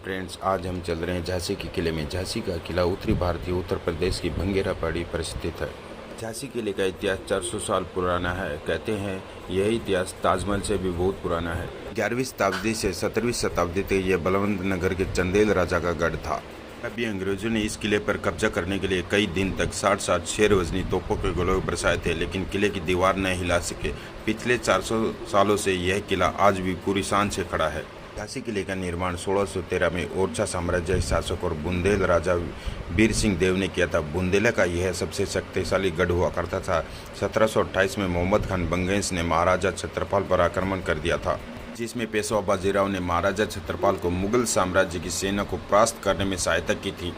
Friends, आज हम चल रहे हैं झांसी के किले में। झांसी का किला उत्तरी भारतीय उत्तर प्रदेश की भंगेरा पहाड़ी पर स्थित है। झांसी किले का इतिहास 400 साल पुराना है। कहते हैं यह इतिहास ताजमहल से भी बहुत पुराना है। 11वीं शताब्दी से 17वीं शताब्दी तक यह बलवंत नगर के चंदेल राजा का गढ़ था। अभी अंग्रेजों ने इस किले पर कब्जा करने के लिए कई दिन तक 60 शेर वजनी तोपों के गोले बरसाए थे, लेकिन किले की दीवार न हिला सके। पिछले 400 सालों से यह किला आज भी पूरी शान से खड़ा है। झांसी किले का निर्माण 1613 में ओरछा साम्राज्य के शासक और बुंदेल राजा वीर सिंह देव ने किया था। बुंदेला का यह सबसे शक्तिशाली गढ़ हुआ करता था। 1728 में मोहम्मद खान बंगेश ने महाराजा छत्रपाल पर आक्रमण कर दिया था, जिसमें पेशवा बाजीराव ने महाराजा छत्रपाल को मुगल साम्राज्य की सेना को परास्त करने में सहायता की थी।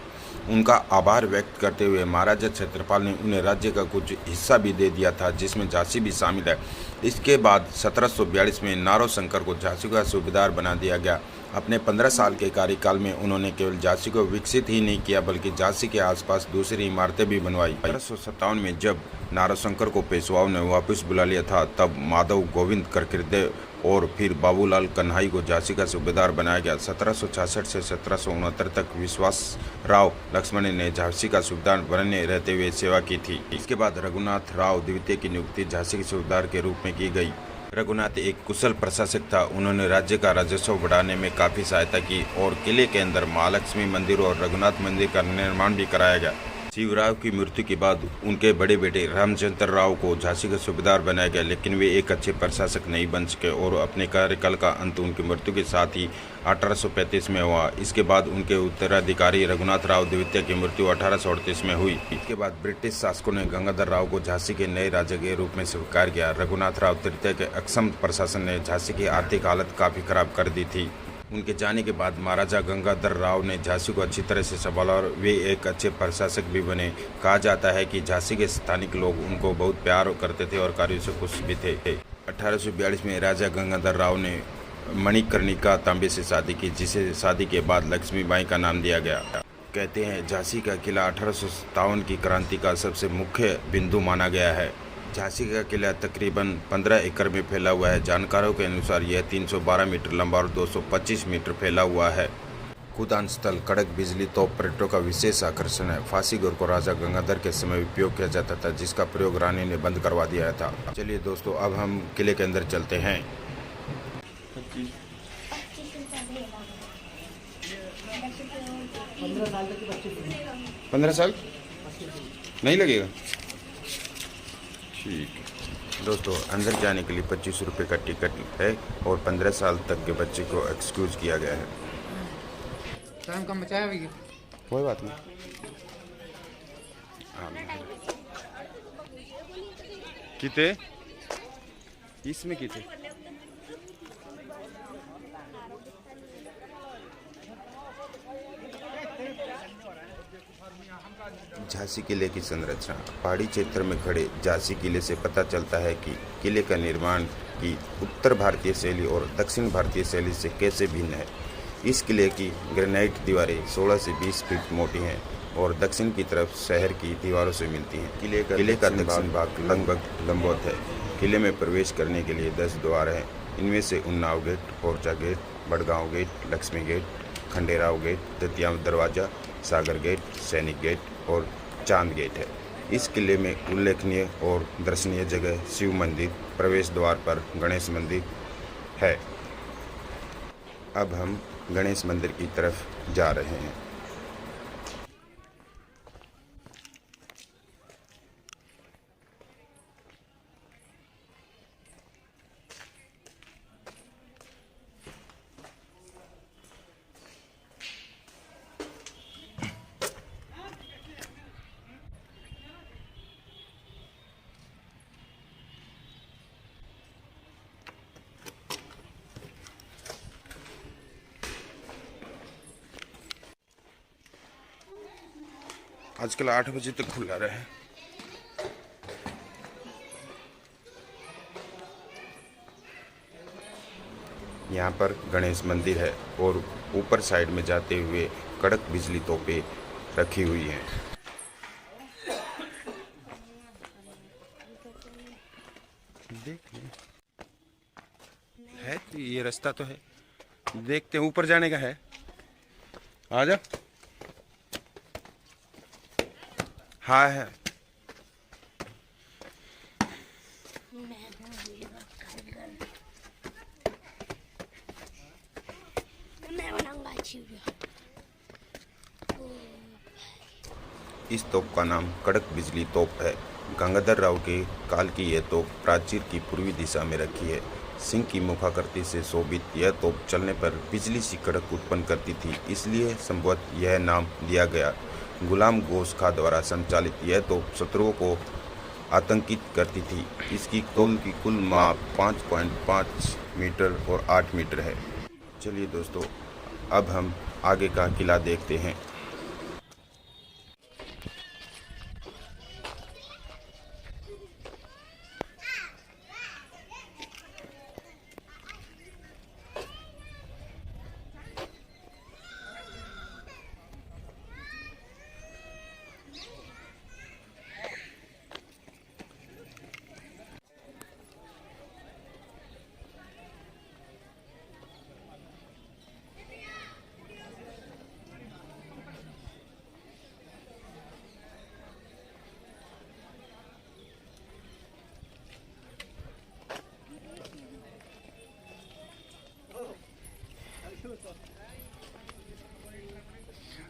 उनका आभार व्यक्त करते हुए महाराजा छत्रपाल ने उन्हें राज्य का कुछ हिस्सा भी दे दिया था, जिसमें झांसी भी शामिल है। इसके बाद 1742 में नारो शंकर को झांसी का सूबेदार बना दिया गया। अपने 15 साल के कार्यकाल में उन्होंने केवल झांसी को विकसित ही नहीं किया, बल्कि झांसी के आसपास दूसरी इमारतें भी बनवाई। 1857 में जब नारोशंकर को पेशवाओं ने वापस बुला लिया था, तब माधव गोविंद करकिरदेव और फिर बाबूलाल कन्हाई को झांसी का सूबेदार बनाया गया। 1766 से 1769 तक विश्वासराव लक्ष्मण ने झांसी का सूबेदार बने रहते हुए सेवा की थी। इसके बाद रघुनाथ राव द्वितीय की नियुक्ति झांसी के सूबेदार के रूप में की गई। रघुनाथ एक कुशल प्रशासक था। उन्होंने राज्य का राजस्व बढ़ाने में काफ़ी सहायता की और किले के अंदर महालक्ष्मी मंदिर और रघुनाथ मंदिर का निर्माण भी कराया गया। शिवराव की मृत्यु के बाद उनके बड़े बेटे रामचंद्र राव को झांसी का सूबेदार बनाया गया, लेकिन वे एक अच्छे प्रशासक नहीं बन सके और अपने कार्यकाल का अंत उनकी मृत्यु के साथ ही 1835 में हुआ। इसके बाद उनके उत्तराधिकारी रघुनाथ राव द्वितीय की मृत्यु 1838 में हुई। इसके बाद ब्रिटिश शासकों ने गंगाधर राव को झांसी के नए राजा के रूप में स्वीकार किया। रघुनाथ राव तृतीय के अक्षम प्रशासन ने झांसी की आर्थिक हालत काफ़ी खराब कर दी थी। उनके जाने के बाद महाराजा गंगाधर राव ने झांसी को अच्छी तरह से संभाला और वे एक अच्छे प्रशासक भी बने। कहा जाता है कि झांसी के स्थानिक लोग उनको बहुत प्यार करते थे और कार्यों से खुश भी थे। 1842 में राजा गंगाधर राव ने मणिकर्णिका तांबे से शादी की, जिसे शादी के बाद लक्ष्मीबाई का नाम दिया गया। कहते हैं झांसी का किला 1857 की क्रांति का सबसे मुख्य बिंदु माना गया है। झांसी का किला तकरीबन 15 एकड़ में फैला हुआ है। जानकारों के अनुसार यह 312 मीटर लंबा और 225 मीटर फैला हुआ है। खुदान स्थल, कड़क बिजली तोप पर्यटकों का विशेष आकर्षण है। फांसी गोर को राजा गंगाधर के समय उपयोग किया जाता था, जिसका प्रयोग रानी ने बंद करवा दिया था। चलिए दोस्तों, अब हम किले के अंदर चलते हैं। 15 साल नहीं लगेगा? ठीक है दोस्तों, अंदर जाने के लिए 25 रुपये का टिकट है और 15 साल तक के बच्चे को एक्सक्यूज किया गया है। टाइम कम बचाया भैया, कोई बात नहीं। कितने इसमें कितने झांसी किले की संरचना। पहाड़ी क्षेत्र में खड़े झांसी किले से पता चलता है कि किले का निर्माण की उत्तर भारतीय शैली और दक्षिण भारतीय शैली से कैसे भिन्न है। इस किले की ग्रेनाइट दीवारें 16 से 20 फीट मोटी हैं और दक्षिण की तरफ शहर की दीवारों से मिलती हैं। किले का दक्षिण भाग लगभग लंबवत है। किले में प्रवेश करने के लिए 10 द्वार हैं। इनमें से Unnao gate, Porcha gate, Badgaon gate, Laxmi gate, Khanderao gate, तृतीया दरवाजा, सागर गेट, सैनिक गेट और चांद गेट है। इस किले में उल्लेखनीय और दर्शनीय जगह शिव मंदिर, प्रवेश द्वार पर गणेश मंदिर है। अब हम गणेश मंदिर की तरफ जा रहे हैं। आजकल 8 बजे तक खुला रहे। यहाँ पर गणेश मंदिर है और ऊपर साइड में जाते हुए कड़क बिजली तोपें रखी हुई हैं। देखिए है, ये रास्ता तो है, देखते हैं ऊपर जाने का है। आजा। हाँ है। मैं बनाऊंगा अच्छी वीडियो। इस तोप का नाम कड़क बिजली तोप है। गंगाधर राव के काल की यह तोप प्राचीर की पूर्वी दिशा में रखी है। सिंह की मुखाकृति से शोभित यह तोप चलने पर बिजली सी कड़क उत्पन्न करती थी, इसलिए संभवतः यह नाम दिया गया। गुलाम गोश खां द्वारा संचालित यह तोप शत्रुओं को आतंकित करती थी। इसकी कुल माप 5.5 मीटर और 8 मीटर है। चलिए दोस्तों, अब हम आगे का किला देखते हैं।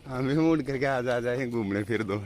हमें मूड करके आ जाए घूमने फिर दो।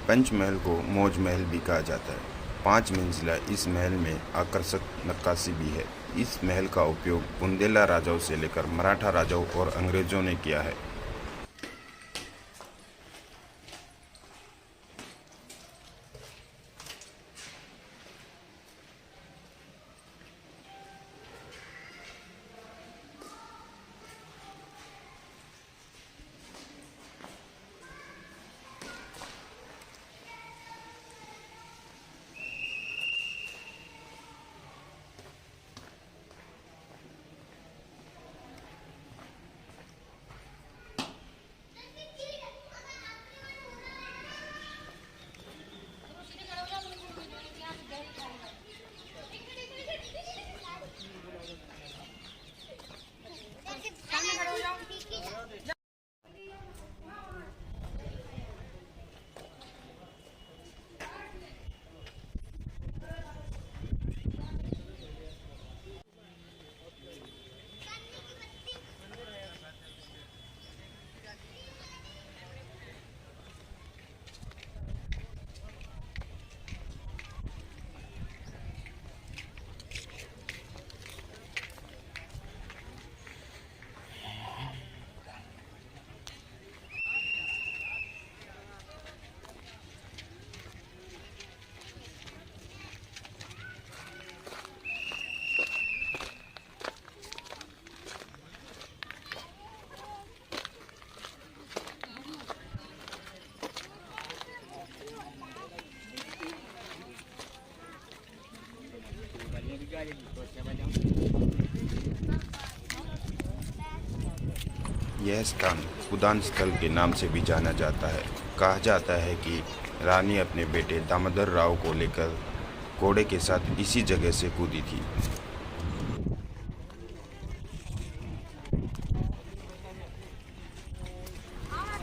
'पंचमहल को मौज महल भी कहा जाता है। 5 मंजिला इस महल में आकर्षक नक्काशी भी है। इस महल का उपयोग बुंदेला राजाओं से लेकर मराठा राजाओं और अंग्रेजों ने किया है। यह स्थान उद्यान स्थल के नाम से भी जाना जाता है। कहा जाता है कि रानी अपने बेटे दामोदर राव को लेकर घोड़े के साथ इसी जगह से कूदी थी।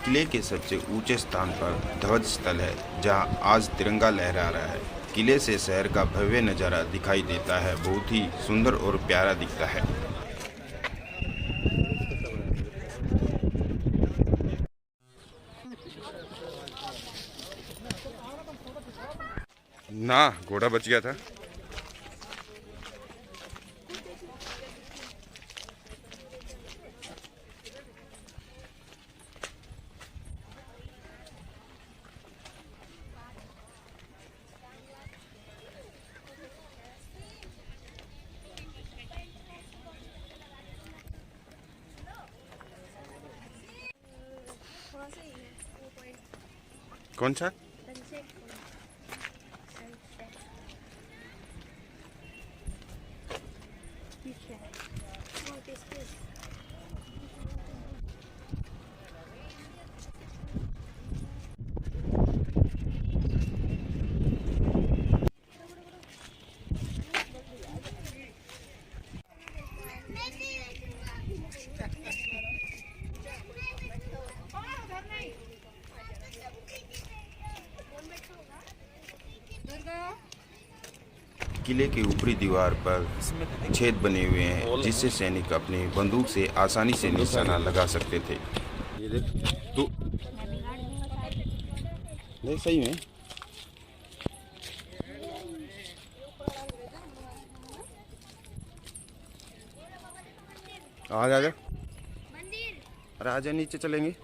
किले के सबसे ऊंचे स्थान पर ध्वज स्थल है, जहां आज तिरंगा लहरा रहा है। किले से शहर का भव्य नज़ारा दिखाई देता है, बहुत ही सुंदर और प्यारा दिखता है। ना घोड़ा बच गया था। कौन सा? किले के ऊपरी दीवार पर छेद बने हुए हैं, जिससे सैनिक अपनी बंदूक से आसानी से निशाना लगा सकते थे। ये देख तू नहीं सही में आ जा। अरे आजा, नीचे चलेंगे।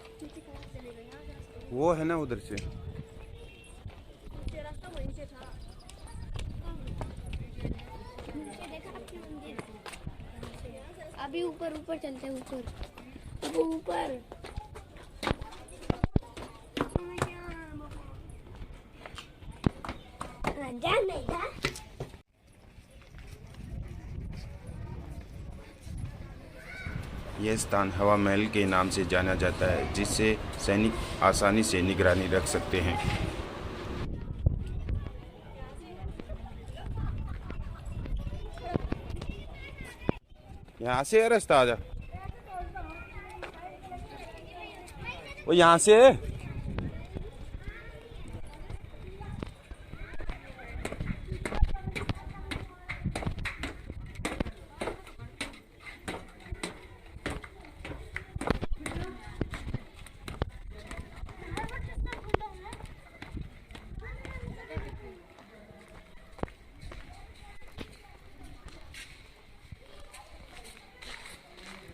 वो है ना उधर से। अभी ऊपर ऊपर चलते हैं, ऊपर अब ऊपर। यह स्थान हवा महल के नाम से जाना जाता है, जिससे सैनिक आसानी से निगरानी रख सकते हैं। यहाँ से है रास्ता, आजा। वो यहाँ से है।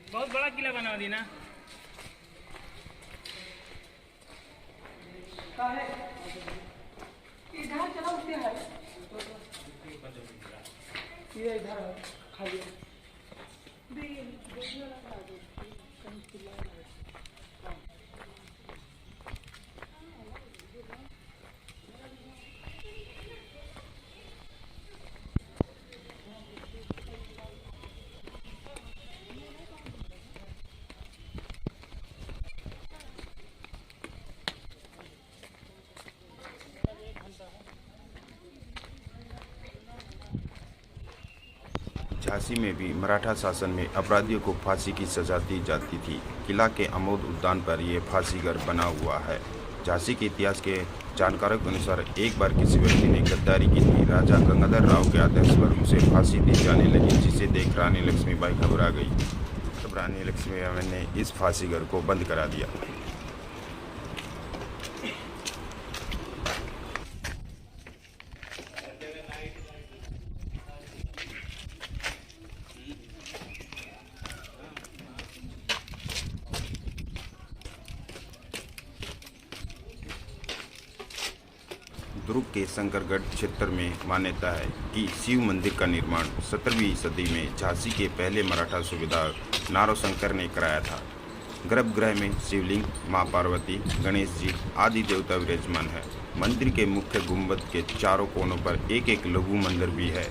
बहुत बड़ा किला बना दी ना। इधर चला उठते है, ये इधर खाली झांसी में भी मराठा शासन में अपराधियों को फांसी की सजा दी जाती थी। किला के अमोद उद्यान पर यह फांसीघर बना हुआ है। झांसी के इतिहास के जानकारों के अनुसार एक बार किसी व्यक्ति ने गद्दारी की थी। राजा गंगाधर राव के आदेश पर उसे फांसी दी जाने लगी, जिसे देख रानी लक्ष्मीबाई घबरा गई। तब रानी लक्ष्मीबाई ने इस फांसीघर को बंद करा दिया। दुर्ग के शंकरगढ़ क्षेत्र में मान्यता है कि शिव मंदिर का निर्माण 17वीं सदी में झांसी के पहले मराठा सूबेदार नारोशंकर ने कराया था। गर्भगृह में शिवलिंग, मां पार्वती, गणेश जी आदि देवता विराजमान है। मंदिर के मुख्य गुंबद के चारों कोनों पर एक एक लघु मंदिर भी है।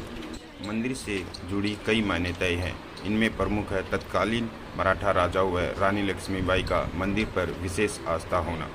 मंदिर से जुड़ी कई मान्यताएं हैं। इनमें प्रमुख है तत्कालीन मराठा राजाओं व रानी लक्ष्मीबाई का मंदिर पर विशेष आस्था होना।